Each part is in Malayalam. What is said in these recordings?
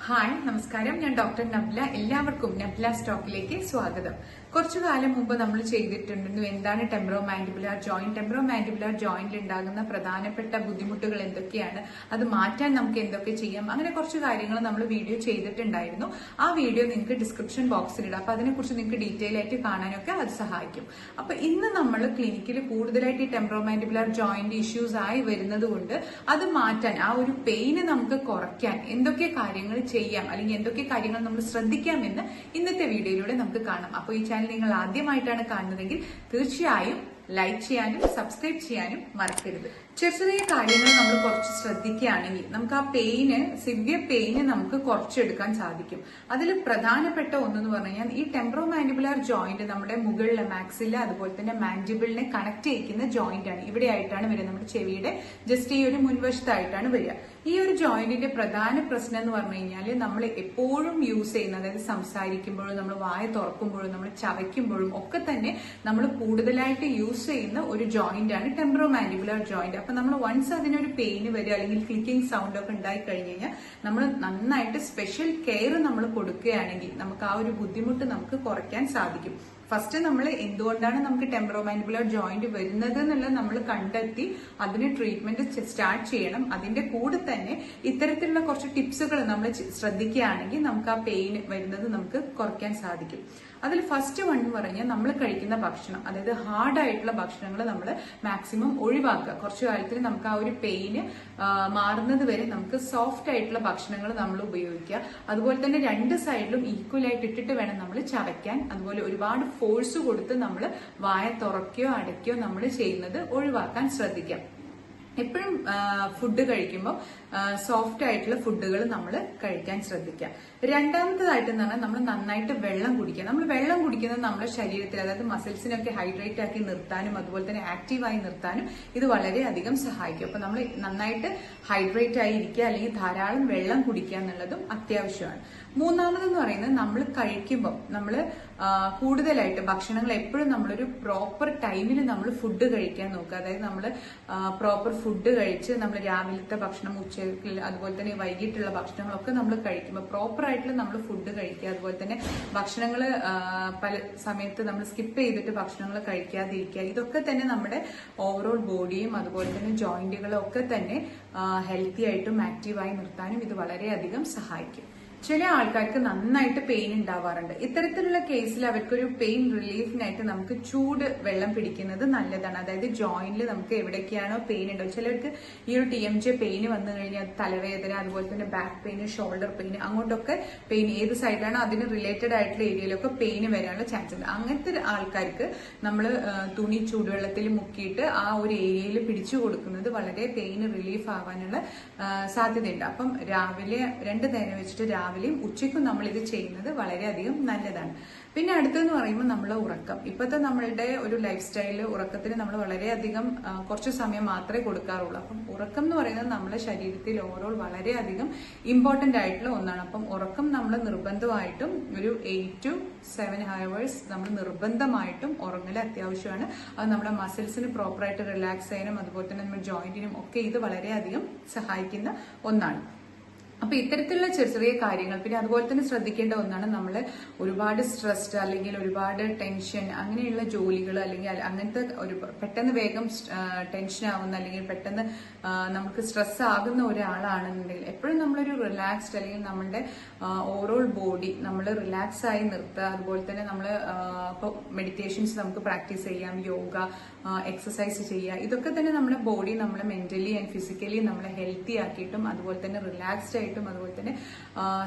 ഹായ് നമസ്കാരം, ഞാൻ ഡോക്ടർ നബ്ല. എല്ലാവർക്കും നബ്ല സ്റ്റോക്കിലേക്ക് സ്വാഗതം. കുറച്ചു കാലം മുമ്പ് നമ്മൾ ചെയ്തിട്ടുണ്ടെന്നു എന്താണ് temporomandibular joint, temporomandibular ജോയിന്റിൽ ഉണ്ടാകുന്ന പ്രധാനപ്പെട്ട ബുദ്ധിമുട്ടുകൾ എന്തൊക്കെയാണ്, അത് മാറ്റാൻ നമുക്ക് എന്തൊക്കെ ചെയ്യാം, അങ്ങനെ കുറച്ച് കാര്യങ്ങൾ നമ്മൾ വീഡിയോ ചെയ്തിട്ടുണ്ടായിരുന്നു. ആ വീഡിയോ നിങ്ങൾക്ക് ഡിസ്ക്രിപ്ഷൻ ബോക്സിൽ ഇടാം. അപ്പൊ അതിനെക്കുറിച്ച് നിങ്ങൾക്ക് ഡീറ്റെയിൽ ആയിട്ട് കാണാനൊക്കെ അത് സഹായിക്കും. അപ്പൊ ഇന്ന് നമ്മൾ ക്ലിനിക്കിൽ കൂടുതലായിട്ട് ഈ ടെമ്പറോ മാൻഡിബുലാർ ജോയിന്റ് ഇഷ്യൂസ് ആയി വരുന്നത് കൊണ്ട് അത് മാറ്റാൻ, ആ ഒരു പെയിന് നമുക്ക് കുറയ്ക്കാൻ എന്തൊക്കെ കാര്യങ്ങൾ ചെയ്യാം അല്ലെങ്കിൽ എന്തൊക്കെ കാര്യങ്ങൾ നമ്മൾ ശ്രദ്ധിക്കാമെന്ന് ഇന്നത്തെ വീഡിയോയിലൂടെ നമുക്ക് കാണാം. അപ്പോൾ ഈ ചാനൽ നിങ്ങൾ ആദ്യമായിട്ടാണ് കാണുന്നതെങ്കിൽ തീർച്ചയായും ലൈക്ക് ചെയ്യാനും സബ്സ്ക്രൈബ് ചെയ്യാനും മറക്കരുത്. ചെറിയ ചെറിയ കാര്യങ്ങൾ നമ്മൾ കുറച്ച് ശ്രദ്ധിക്കുകയാണെങ്കിൽ നമുക്ക് ആ പെയിന്, സിവിയർ പെയിന് നമുക്ക് കുറച്ചെടുക്കാൻ സാധിക്കും. അതിൽ പ്രധാനപ്പെട്ട ഒന്നെന്ന് പറഞ്ഞു കഴിഞ്ഞാൽ ഈ ടെമ്പറോ മാൻഡിബുലാർ ജോയിന്റ് നമ്മുടെ മുകളിലെ മാക്സില അതുപോലെ തന്നെ മാൻഡിബിളിനെ കണക്ട് ചെയ്യിക്കുന്ന ജോയിന്റ് ആണ്. ഇവിടെ ആയിട്ടാണ് വരിക, നമ്മുടെ ചെവിയുടെ ജസ്റ്റ് ഈ ഒരു മുൻവശത്തായിട്ടാണ് വരിക. ഈ ഒരു ജോയിന്റിന്റെ പ്രധാന പ്രശ്നം എന്ന് പറഞ്ഞു കഴിഞ്ഞാൽ നമ്മൾ എപ്പോഴും യൂസ് ചെയ്യുന്ന, അതായത് സംസാരിക്കുമ്പോഴും നമ്മൾ വായ തുറക്കുമ്പോഴും നമ്മൾ ചവയ്ക്കുമ്പോഴും ഒക്കെ തന്നെ നമ്മൾ കൂടുതലായിട്ട് യൂസ് ചെയ്യുന്ന ഒരു ജോയിന്റ് ആണ് ടെമ്പറോ മാൻഡിബുലാർ ജോയിന്റ്. അപ്പൊ നമ്മൾ വൺസ് അതിനൊരു പെയിന് വരിക അല്ലെങ്കിൽ ക്ലിക്കിംഗ് സൗണ്ട് ഒക്കെ ഉണ്ടായി കഴിഞ്ഞു കഴിഞ്ഞാൽ നമ്മൾ നന്നായിട്ട് സ്പെഷ്യൽ കെയർ നമ്മൾ കൊടുക്കുകയാണെങ്കിൽ നമുക്ക് ആ ഒരു ബുദ്ധിമുട്ട് നമുക്ക് കുറയ്ക്കാൻ സാധിക്കും. ഫസ്റ്റ് നമ്മൾ എന്തുകൊണ്ടാണ് നമുക്ക് ടെമ്പറോ മാൻഡിബുലാർ ജോയിന്റ് വരുന്നത് എന്നുള്ളത് നമ്മൾ കണ്ടെത്തി അതിന് ട്രീറ്റ്മെന്റ് സ്റ്റാർട്ട് ചെയ്യണം. അതിന്റെ കൂടെ തന്നെ ഇത്തരത്തിലുള്ള കുറച്ച് ടിപ്സുകൾ നമ്മൾ ശ്രദ്ധിക്കുകയാണെങ്കിൽ നമുക്ക് ആ പെയിൻ വരുന്നത് നമുക്ക് കുറയ്ക്കാൻ സാധിക്കും. അതിൽ ഫസ്റ്റ് വൺ എന്ന് പറഞ്ഞാൽ നമ്മൾ കഴിക്കുന്ന ഭക്ഷണം, അതായത് ഹാർഡ് ആയിട്ടുള്ള ഭക്ഷണങ്ങൾ നമ്മൾ മാക്സിമം ഒഴിവാക്കുക. കുറച്ചു കാലത്തിന് നമുക്ക് ആ ഒരു പെയിന് മാറുന്നത് വരെ നമുക്ക് സോഫ്റ്റ് ആയിട്ടുള്ള ഭക്ഷണങ്ങൾ നമ്മൾ ഉപയോഗിക്കുക. അതുപോലെ തന്നെ രണ്ട് സൈഡിലും ഈക്വൽ ആയിട്ട് ഇട്ടിട്ട് വേണം നമ്മൾ ചവയ്ക്കാൻ. അതുപോലെ ഒരുപാട് ഫോഴ്സ് കൊടുത്ത് നമ്മൾ വായ തുറക്കുകയോ അടയ്ക്കുകയോ നമ്മൾ ചെയ്യുന്നത് ഒഴിവാക്കാൻ ശ്രദ്ധിക്കാം. എപ്പോഴും ഫുഡ് കഴിക്കുമ്പോൾ സോഫ്റ്റ് ആയിട്ടുള്ള ഫുഡുകൾ നമ്മൾ കഴിക്കാൻ ശ്രദ്ധിക്കുക. രണ്ടാമത്തേതായിട്ട് എന്ന് പറഞ്ഞാൽ നമ്മൾ നന്നായിട്ട് വെള്ളം കുടിക്കുക. നമ്മൾ വെള്ളം കുടിക്കുന്നത് നമ്മുടെ ശരീരത്തിൽ, അതായത് മസിൽസിനൊക്കെ ഹൈഡ്രേറ്റ് ആക്കി നിർത്താനും അതുപോലെ തന്നെ ആക്റ്റീവായി നിർത്താനും ഇത് വളരെയധികം സഹായിക്കും. അപ്പൊ നമ്മൾ നന്നായിട്ട് ഹൈഡ്രേറ്റ് ആയി ഇരിക്കുക അല്ലെങ്കിൽ ധാരാളം വെള്ളം കുടിക്കുക എന്നുള്ളതും അത്യാവശ്യമാണ്. മൂന്നാമതെന്ന് പറയുന്നത് നമ്മൾ കഴിക്കുമ്പോൾ നമ്മൾ കൂടുതലായിട്ട് ഭക്ഷണങ്ങൾ എപ്പോഴും നമ്മളൊരു പ്രോപ്പർ ടൈമിൽ നമ്മൾ ഫുഡ് കഴിക്കാൻ നോക്കുക. അതായത് നമ്മൾ പ്രോപ്പർ ഫുഡ് കഴിച്ച് നമ്മൾ രാവിലത്തെ ഭക്ഷണം, ഉച്ചയ്ക്ക് അതുപോലെ തന്നെ വൈകിട്ടുള്ള ഭക്ഷണങ്ങളൊക്കെ നമ്മൾ കഴിക്കുമ്പോൾ പ്രോപ്പർ ആയിട്ടുള്ള നമ്മൾ ഫുഡ് കഴിക്കുക. അതുപോലെ തന്നെ ഭക്ഷണങ്ങൾ പല സമയത്ത് നമ്മൾ സ്കിപ്പ് ചെയ്തിട്ട് ഭക്ഷണങ്ങൾ കഴിക്കാതിരിക്കുക. ഇതൊക്കെ തന്നെ നമ്മുടെ ഓവറോൾ ബോഡിയും അതുപോലെ തന്നെ ജോയിന്റുകളും ഒക്കെ തന്നെ ഹെൽത്തി ആയിട്ടും ആക്റ്റീവായി നിർത്താനും ഇത് വളരെയധികം സഹായിക്കും. ചില ആൾക്കാർക്ക് നന്നായിട്ട് പെയിൻ ഉണ്ടാവാറുണ്ട്. ഇത്തരത്തിലുള്ള കേസിൽ അവർക്കൊരു പെയിൻ റിലീഫിനായിട്ട് നമുക്ക് ചൂട് വെള്ളം പിടിക്കുന്നത് നല്ലതാണ്. അതായത് ജോയിന്റിൽ നമുക്ക് എവിടേക്കാണോ പെയിൻ ഉണ്ടാവും, ചിലർക്ക് ഈ ഒരു TMJ പെയിന് വന്നു കഴിഞ്ഞാൽ തലവേദന, അതുപോലെ തന്നെ ബാക്ക് പെയിന്, ഷോൾഡർ പെയിന്, അങ്ങോട്ടൊക്കെ പെയിൻ ഏത് സൈഡിലാണോ അതിന് റിലേറ്റഡ് ആയിട്ടുള്ള ഏരിയയിലൊക്കെ പെയിന് വരാനുള്ള ചാൻസ് ഉണ്ട്. അങ്ങനത്തെ ആൾക്കാർക്ക് നമ്മൾ തുണി ചൂടുവെള്ളത്തിൽ മുക്കിയിട്ട് ആ ഒരു ഏരിയയിൽ പിടിച്ചു കൊടുക്കുന്നത് വളരെ പെയിന് റിലീഫ് ആവാനുള്ള സാധ്യതയുണ്ട്. അപ്പം രാവിലെ 2 നേരം വെച്ചിട്ട് രാവിലെയും ഉച്ചയ്ക്കും നമ്മൾ ഇത് ചെയ്യുന്നത് വളരെയധികം നല്ലതാണ്. പിന്നെ അടുത്തെന്ന് പറയുമ്പോൾ നമ്മളെ ഉറക്കം. ഇപ്പോഴത്തെ നമ്മളുടെ ഒരു ലൈഫ് സ്റ്റൈലില് ഉറക്കത്തിന് നമ്മൾ വളരെയധികം കുറച്ച് സമയം മാത്രമേ കൊടുക്കാറുള്ളൂ. അപ്പം ഉറക്കം എന്ന് പറയുന്നത് നമ്മുടെ ശരീരത്തിൽ ഓവറോൾ വളരെയധികം ഇമ്പോർട്ടന്റ് ആയിട്ടുള്ള ഒന്നാണ്. അപ്പം ഉറക്കം നമ്മൾ നിർബന്ധമായിട്ടും ഒരു 8 to 7 hours നമ്മൾ നിർബന്ധമായിട്ടും ഉറങ്ങൽ അത്യാവശ്യമാണ്. അത് നമ്മുടെ മസിൽസിന് പ്രോപ്പറായിട്ട് റിലാക്സ് ചെയ്യാനും അതുപോലെ തന്നെ നമ്മുടെ ജോയിന്റിനും ഒക്കെ ഇത് വളരെയധികം സഹായിക്കുന്ന ഒന്നാണ്. അപ്പൊ ഇത്തരത്തിലുള്ള ചെറിയ ചെറിയ കാര്യങ്ങൾ, പിന്നെ അതുപോലെ തന്നെ ശ്രദ്ധിക്കേണ്ട ഒന്നാണ് നമ്മൾ ഒരുപാട് സ്ട്രെസ്ഡ് അല്ലെങ്കിൽ ഒരുപാട് ടെൻഷൻ അങ്ങനെയുള്ള ജോലികൾ അല്ലെങ്കിൽ അങ്ങനത്തെ ഒരു പെട്ടെന്ന് വേഗം ടെൻഷൻ ആവുന്ന അല്ലെങ്കിൽ പെട്ടെന്ന് നമുക്ക് സ്ട്രെസ് ആകുന്ന ഒരാളാണെന്നുണ്ടെങ്കിൽ എപ്പോഴും നമ്മളൊരു റിലാക്സ്ഡ് അല്ലെങ്കിൽ നമ്മളുടെ ഓവറോൾ ബോഡി നമ്മൾ റിലാക്സ് ആയി നിർത്തുക. അതുപോലെ തന്നെ നമ്മൾ ഇപ്പോൾ മെഡിറ്റേഷൻസ് നമുക്ക് പ്രാക്ടീസ് ചെയ്യാം, യോഗ, എക്സസൈസ് ചെയ്യുക. ഇതൊക്കെ തന്നെ നമ്മുടെ ബോഡി നമ്മളെ മെന്റലി ആൻഡ് ഫിസിക്കലി നമ്മളെ ഹെൽത്തി ആക്കിയിട്ടും അതുപോലെ തന്നെ റിലാക്സ്ഡ് ആയിട്ടും അതുപോലെ തന്നെ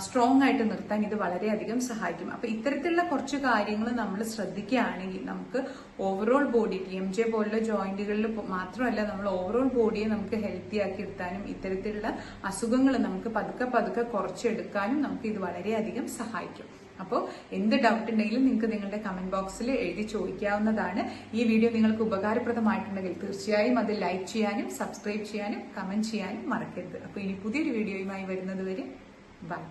സ്ട്രോങ് ആയിട്ട് നിർത്താൻ ഇത് വളരെയധികം സഹായിക്കും. അപ്പൊ ഇത്തരത്തിലുള്ള കുറച്ച് കാര്യങ്ങൾ നമ്മൾ ശ്രദ്ധിക്കുകയാണെങ്കിൽ നമുക്ക് ഓവറോൾ ബോഡി, TMJ പോലുള്ള ജോയിന്റുകളിൽ മാത്രമല്ല നമ്മൾ ഓവറോൾ ബോഡിയെ നമുക്ക് ഹെൽത്തി ആക്കി എടുത്താനും ഇത്തരത്തിലുള്ള അസുഖങ്ങൾ നമുക്ക് പതുക്കെ പതുക്കെ കുറച്ചെടുക്കാനും നമുക്ക് ഇത് വളരെയധികം സഹായിക്കും. അപ്പോൾ എന്ത് ഡൗട്ട് ഉണ്ടെങ്കിലും നിങ്ങൾക്ക് നിങ്ങളുടെ കമന്റ് ബോക്സിൽ എഴുതി ചോദിക്കാവുന്നതാണ്. ഈ വീഡിയോ നിങ്ങൾക്ക് ഉപകാരപ്രദമായിട്ടുണ്ടെങ്കിൽ തീർച്ചയായും അത് ലൈക്ക് ചെയ്യാനും സബ്സ്ക്രൈബ് ചെയ്യാനും കമന്റ് ചെയ്യാനും മറക്കരുത്. അപ്പോൾ ഇനി പുതിയൊരു വീഡിയോയുമായി വരുന്നത് വരെ ബൈ.